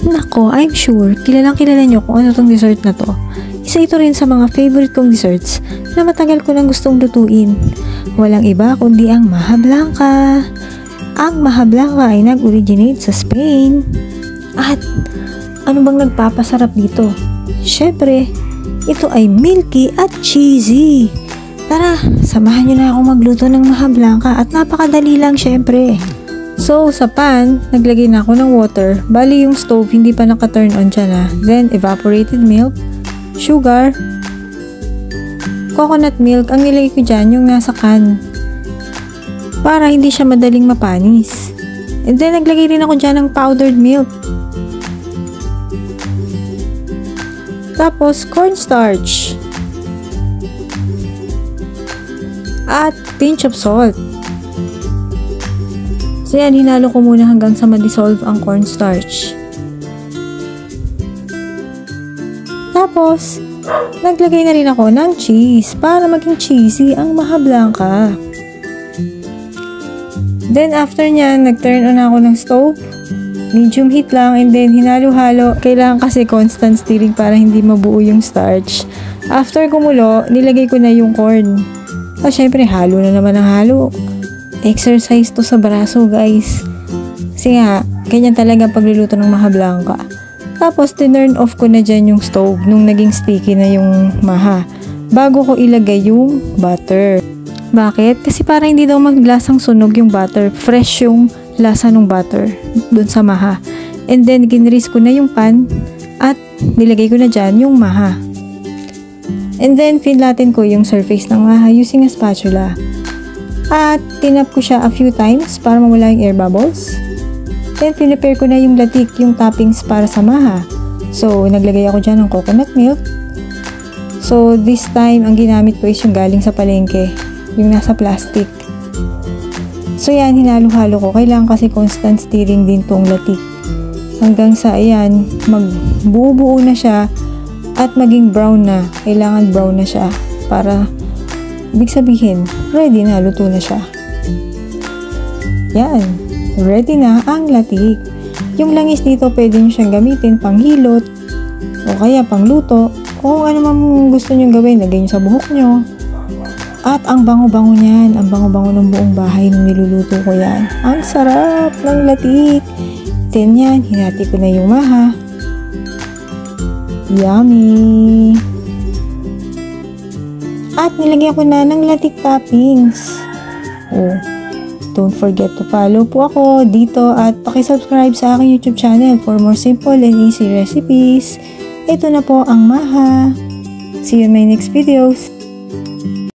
Nako, I'm sure, kilalang kilala nyo kung ano tong dessert na to. Isa ito rin sa mga favorite kong desserts na matagal ko nang gustong lutuin. Walang iba kundi ang Maja Blanca. Ang Maja Blanca ay nag-originate sa Spain. At ano bang nagpapasarap dito? Syempre, ito ay milky at cheesy. Tara, samahan nyo na ako magluto ng Maja Blanca at napakadali lang syempre. So, sa pan, naglagay na ako ng water. Bali yung stove hindi pa naka-turn on dyan ha. Then, evaporated milk, sugar, coconut milk. Ang nilagay ko dyan yung nasa can. Para hindi siya madaling mapanis. And then, naglagay rin ako dyan ng powdered milk. Tapos, cornstarch. At pinch of salt. So yan, hinalo ko muna hanggang sa ma-dissolve ang cornstarch. Tapos, naglagay na rin ako ng cheese para maging cheesy ang Maja Blanca. Then after nyan, nag-turn on ako ng stove. Medium heat lang and then hinalo-halo. Kailangan kasi constant stirring para hindi mabuo yung starch. After kumulo, nilagay ko na yung corn. So syempre, halo na naman ang halo. Exercise to sa braso guys. Kasi nga, ganyan talaga pagluluto ng Maja Blanca. Tapos, tinurn off ko na dyan yung stove nung naging sticky na yung maha. Bago ko ilagay yung butter. Bakit? Kasi para hindi daw maglasang sunog yung butter. Fresh yung lasa ng butter dun sa maha. And then, ginris ko na yung pan at nilagay ko na dyan yung maha. And then, finlatin ko yung surface ng maha using a spatula. At tinap ko siya a few times para mawala yung air bubbles. Then, prepare ko na yung latik, yung toppings para sa maha. So, naglagay ako dyan ng coconut milk. So, this time, ang ginamit ko is yung galing sa palengke. Yung nasa plastic. So, yan, hinalo-halo ko. Kailangan kasi constant stirring din tong latik. Hanggang sa, ayan, magbuo-buo na siya at maging brown na. Kailangan brown na siya para ibig sabihin, ready na, luto na siya. Yan, ready na ang latik. Yung langis dito, pwede nyo siyang gamitin pang hilot, o kaya pang luto, o ano man gusto nyo gawin, lagay nyo sa buhok nyo. At ang bango-bango niyan, ang bango-bango ng buong bahay nung niluluto ko yan. Ang sarap ng latik. Then yan, hinati ko na yung maha. Yummy! At nilagyan ko na ng latik toppings. Oh, don't forget to follow po ako dito at pakisubscribe sa aking YouTube channel for more simple and easy recipes. Ito na po ang maha. See you in my next videos.